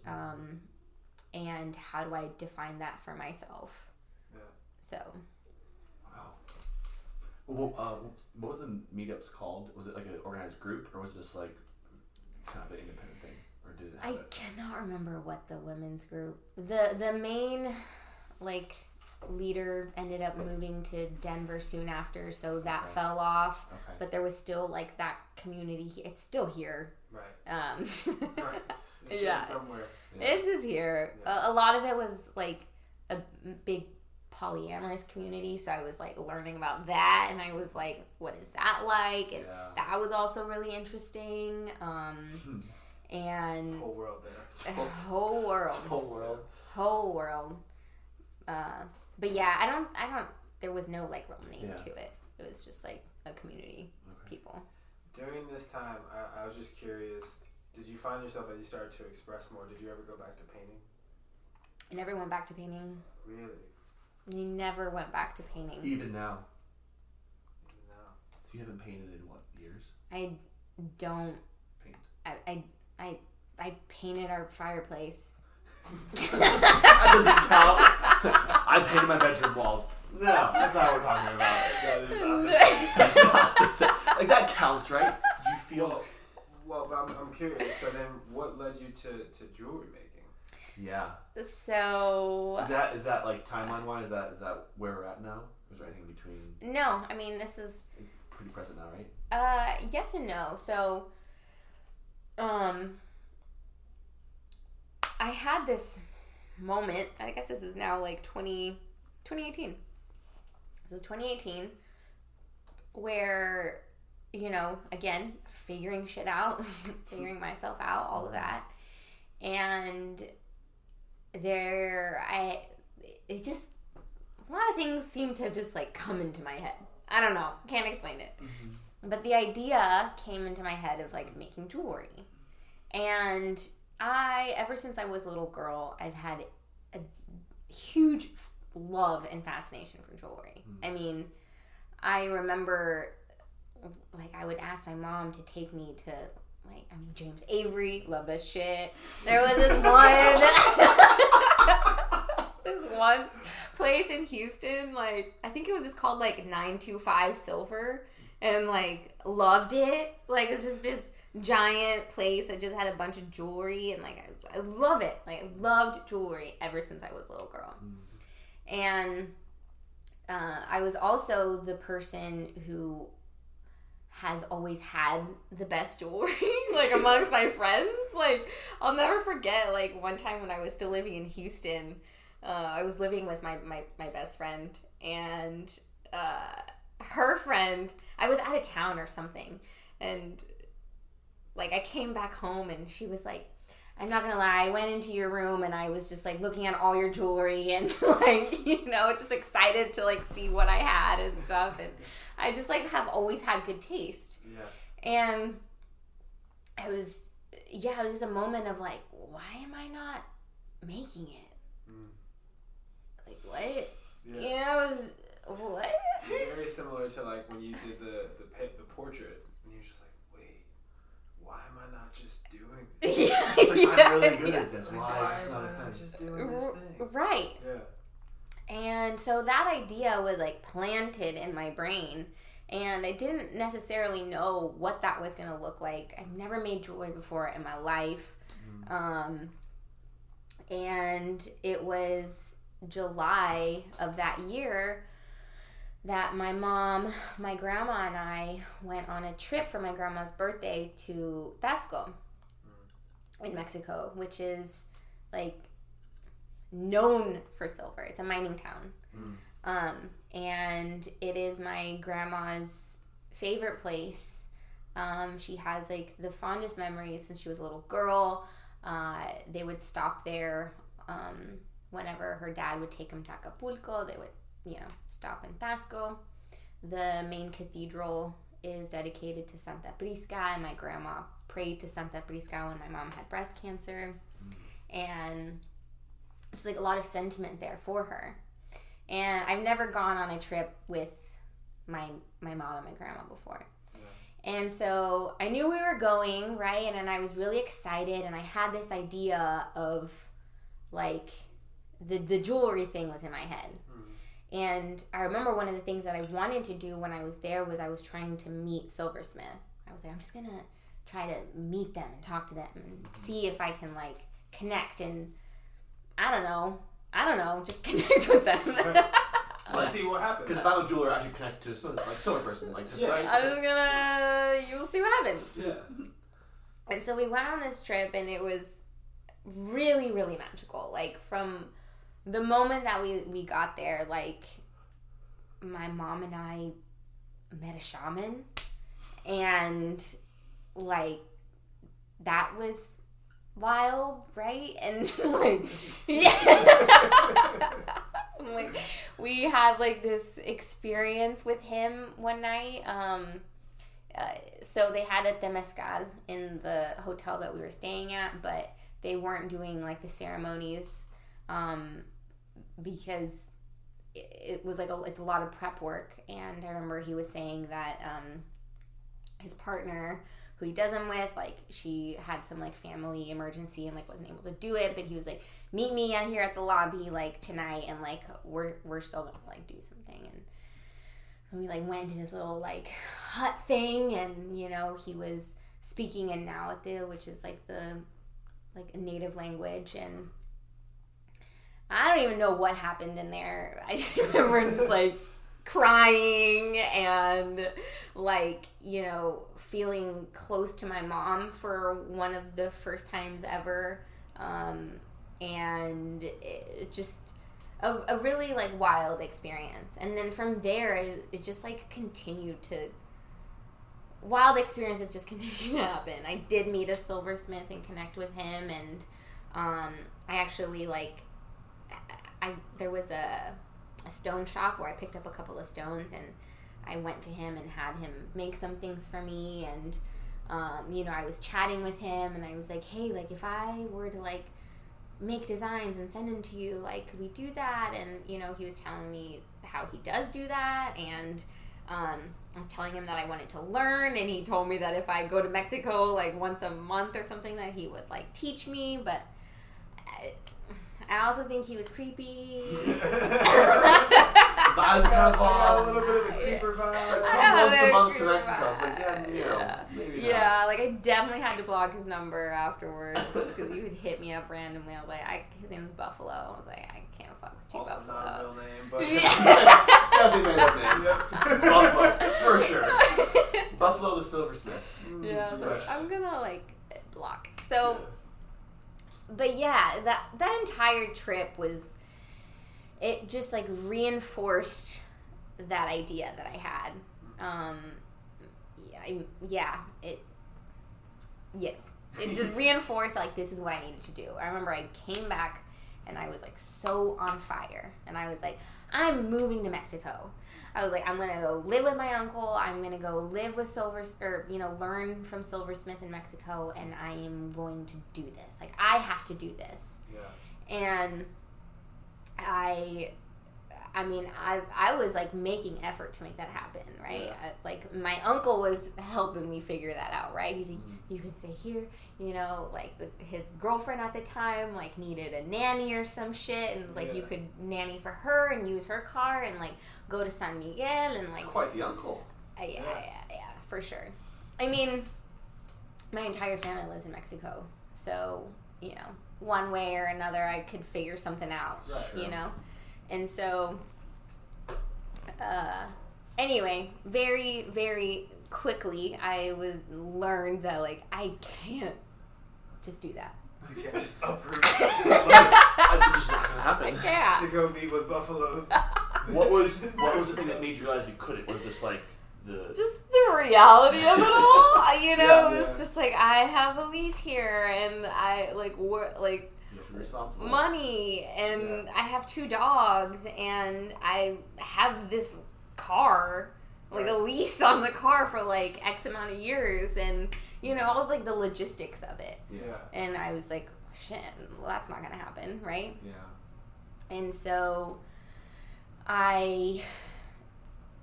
like, and how do I define that for myself? Yeah. So. Wow. Well, what was the meetups called? Was it like an organized group, or was it just like kind of an independent thing, or did it have I cannot remember what the women's group. The main like leader ended up moving to Denver soon after, so that fell off. Okay. But there was still like that community. It's still here. Right. Right. It's Yeah. somewhere. Yeah. It is here. Yeah. A lot of it was like a big polyamorous community, so I was like learning about that, and I was like, what is that like? And that was also really interesting. And Whole world there. whole world. Whole world. But yeah, I don't. There was no like real name to it. It was just like a community of people. During this time, I was just curious. Did you find yourself as you started to express more? Did you ever go back to painting? I never went back to painting. Really? You never went back to painting. Even now. No. So you haven't painted in what, years? I don't. Paint. I painted our fireplace. That doesn't count. I painted my bedroom walls. No, that's not what we're talking about. That's not the same. Like, that counts, right? Did you feel... Well, but I'm curious. So then, what led you to jewelry making? Yeah. So... Is that like, timeline-wise, is that where we're at now? Or is there anything between... No, I mean, this is... Pretty present now, right? Yes and no. So, I had this moment, I guess this is now like 2018. This was 2018, where, you know, again, figuring shit out, figuring myself out, all of that. And it just, a lot of things seem to just like come into my head. I don't know, can't explain it. Mm-hmm. But the idea came into my head of like making jewelry. And ever since I was a little girl, I've had a huge love and fascination for jewelry. I mean, I remember, like, I would ask my mom to take me to, like, I mean, James Avery, love this shit. There was this one place in Houston, like, I think it was just called, like, 925 Silver, and, like, loved it. Like, it's just this giant place that just had a bunch of jewelry, and, like, I love it. Like, I loved jewelry ever since I was a little girl. And I was also the person who has always had the best jewelry, like, amongst my friends. Like, I'll never forget, like, one time when I was still living in Houston, I was living with my best friend, and her friend, I was out of town or something, and, like, I came back home, and she was like, I'm not gonna lie, I went into your room and I was just like looking at all your jewelry and like, you know, just excited to like see what I had and stuff. And I just like have always had good taste. Yeah. And it was just a moment of like, why am I not making it? Like, what? Yeah. You know, it was, what? It's very similar to like when you did the portrait and you're just like, wait, why am I not just doing this? Like, I'm really good at this. Why is this not a thing? Just doing this thing? Right. Yeah. And so that idea was like planted in my brain, and I didn't necessarily know what that was going to look like. I've never made jewelry before in my life. And it was July of that year that my mom, my grandma, and I went on a trip for my grandma's birthday to Tasco in Mexico, which is like known for silver. It's a mining town. And it is my grandma's favorite place. She has like the fondest memories since she was a little girl. They would stop there whenever her dad would take them to Acapulco. They would, you know, stop in Tasco. The main cathedral is dedicated to Santa Prisca, and my grandma prayed to Santa Prisca when my mom had breast cancer. And there's like a lot of sentiment there for her. And I've never gone on a trip with my mom and my grandma before. And so I knew we were going, right? And I was really excited, and I had this idea of, like, the jewelry thing was in my head. And I remember one of the things that I wanted to do when I was there was I was trying to meet Silversmith. I was like, I'm just going to try to meet them and talk to them and see if I can, like, connect and, I don't know, just connect with them. Let's see what happens. Because if I'm a jeweler, I should connect to a silver person, like, just right. I was you'll see what happens. Yeah. And so we went on this trip, and it was really, really magical. Like, from the moment that we got there, like, my mom and I met a shaman, and, like, that was wild, right? And, like, yeah. Like, we had, like, this experience with him one night. So they had a temazcal in the hotel that we were staying at, but they weren't doing, like, the ceremonies because it was, like, it's a lot of prep work. And I remember he was saying that his partner, who he does them with, like, she had some, like, family emergency and, like, wasn't able to do it, but he was like, meet me out here at the lobby, like, tonight, and, like, we're still gonna, like, do something. And so we, like, went to this little, like, hut thing, and, you know, he was speaking in Nahuatl, which is, like, a native language, and I don't even know what happened in there. I just remember just, like, crying and, like, you know, feeling close to my mom for one of the first times ever, and it just a really, like, wild experience. And then from there it just, like, continued to wild experiences just continued to happen. I did meet a silversmith and connect with him, and I actually, like, there was a stone shop where I picked up a couple of stones, and I went to him and had him make some things for me. And you know, I was chatting with him, and I was like, hey, like, if I were to, like, make designs and send them to you, like, could we do that? And, you know, he was telling me how he does do that, and I was telling him that I wanted to learn, and he told me that if I go to Mexico, like, once a month or something, that he would, like, teach me. But I also think he was creepy. Vibe kind of A little bit of the creeper vibe. Once a month to Mexico. It's like, yeah, you know, maybe not. Yeah, like, I definitely had to block his number afterwards because he would hit me up randomly. I was like, his name was Buffalo. I was like, I can't fuck with you, Also Buffalo. not a real name, but Definitely made up name. Buffalo, for sure. Buffalo the silversmith. Yeah, so I'm gonna, like, block. So, but yeah, that entire trip was, it just, like, reinforced that idea that I had. It just reinforced, like, this is what I needed to do. I remember I came back and I was, like, so on fire, and I was like, I'm moving to Mexico. I was like, I'm gonna go live with my uncle. I'm gonna go live with learn from silversmith in Mexico, and I am going to do this. Like, I have to do this. Yeah. And I was, like, making effort to make that happen, right? Yeah. Like, my uncle was helping me figure that out, right? He's like, you can stay here, you know, like, his girlfriend at the time, like, needed a nanny or some shit, and, like, you could nanny for her and use her car and, like, go to San Miguel, and, like, Quite the uncle. Yeah, for sure. I mean, my entire family lives in Mexico, so, you know, one way or another I could figure something out, right, you know? And so, anyway, very, very quickly, I learned that, like, I can't just do that. You can't just uproot It's just not gonna happen. I can't. to go meet with Buffalo. What was the thing that made you realize you couldn't? Was it just, like, just the reality of it all, you know? Yeah. It was just like, I have a lease here, and I, like, you have to be responsible. money, and I have 2 dogs, and I have this car, like, a lease on the car for, like, X amount of years, and, you know, all of, like, the logistics of it. Yeah. And I was like, shit, well, that's not gonna happen, right? Yeah. And so I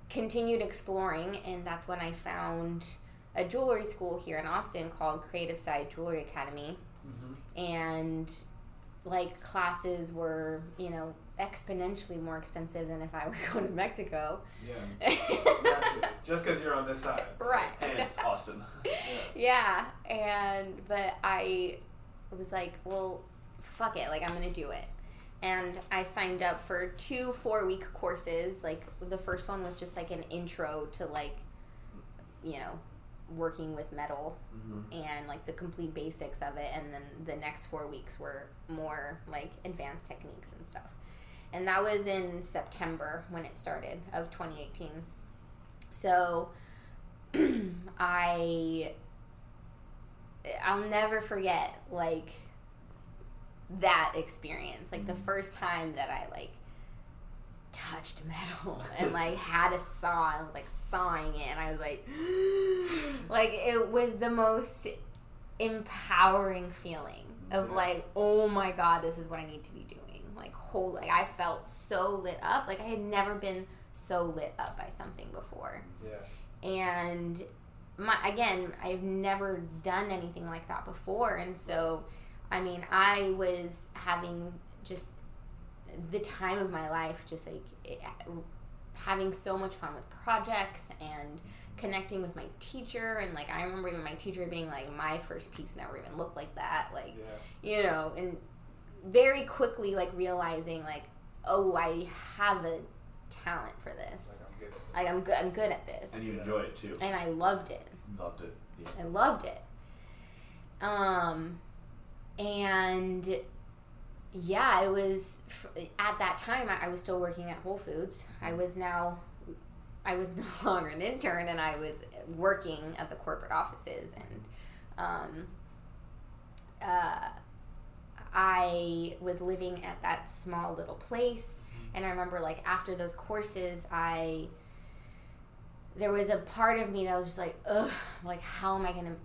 continued exploring, and that's when I found a jewelry school here in Austin called Creative Side Jewelry Academy. And like classes were, you know, exponentially more expensive than if I were going to Mexico. Yeah. Naturally. Just because you're on this side. Right. And it's Austin. Yeah. But I was like, well, fuck it. Like, I'm going to do it. And I signed up for 2 4-week courses. Like, the first one was just like an intro to, like, you know, working with metal and like the complete basics of it, and then the next 4 weeks were more like advanced techniques and stuff. And that was in September when it started of 2018. So I'll never forget like that experience, like the first time that I like touched metal and like had a saw and I was like sawing it, and I was like it was the most empowering feeling of like, oh my god, this is what I need to be doing. Like I felt so lit up. Like I had never been so lit up by something before. And I've never done anything like that before, and so I mean, I was having just the time of my life, just like having so much fun with projects and connecting with my teacher. And like I remember even my teacher being like, my first piece never even looked like that, like you know, and very quickly like realizing like, oh, I have a talent for this. Like I'm good at this. And you enjoy it too. And I loved it. Yeah. I loved it. And yeah, it was at that time I was still working at Whole Foods. I was no longer an intern, and I was working at the corporate offices, and I was living at that small little place. And I remember like after those courses, there was a part of me that was just like, ugh, like how am I gonna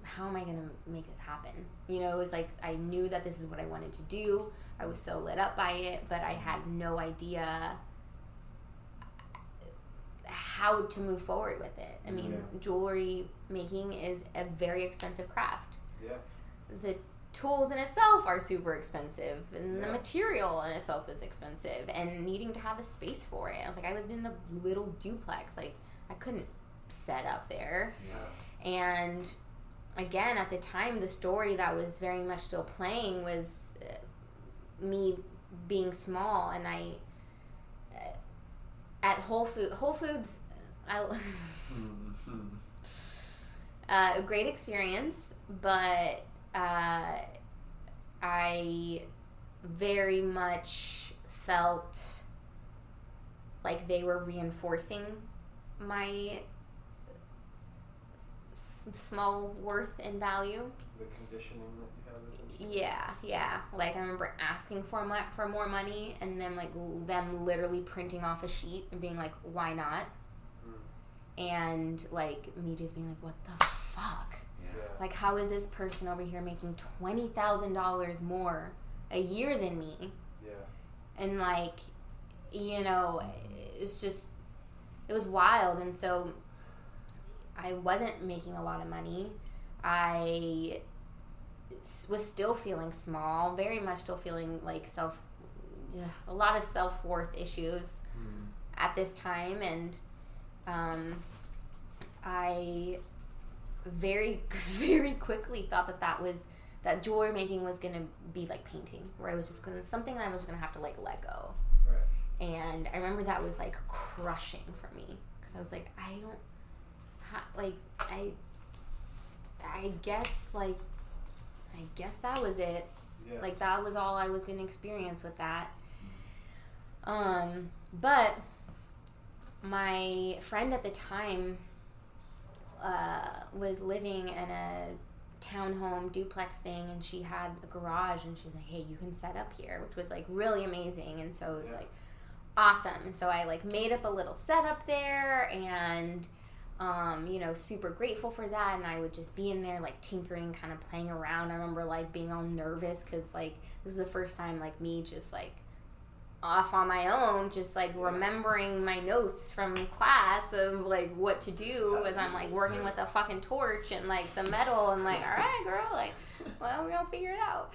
make this happen? You know, it was like I knew that this is what I wanted to do. I was so lit up by it, but I had no idea how to move forward with it. I mean, jewelry making is a very expensive craft. The tools in itself are super expensive, and the material in itself is expensive, and needing to have a space for it. I was like, I lived in the little duplex. Like, I couldn't set up there. And again, at the time, the story that was very much still playing was me being small, and I at Whole Foods, a great experience, but I very much felt like they were reinforcing my small worth and value. The conditioning that you have, essentially. Yeah. Like I remember asking for more money, and then like them literally printing off a sheet and being like, "Why not?" And like me just being like, "What the fuck?" Like, how is this person over here making $20,000 more a year than me? And like, you know, it's just, it was wild. And so I wasn't making a lot of money. I was still feeling small, very much still feeling like a lot of self-worth issues at this time. And I very, very quickly thought that jewelry making was going to be like painting, where I was just something that I was going to have to like let go. And I remember that was like crushing for me, because I was like, I guess that was it. Like that was all I was going to experience with that. But my friend at the time was living in a townhome duplex thing, and she had a garage, and she's like, hey, you can set up here, which was like really amazing. And so it was like awesome. And so I like made up a little setup there, and you know, super grateful for that. And I would just be in there like tinkering, kind of playing around. I remember like being all nervous because like this was the first time like me just like off on my own, just like remembering my notes from class of like what to do as I'm like working with a fucking torch and like some metal and like, all right, girl, like, well, we're gonna figure it out.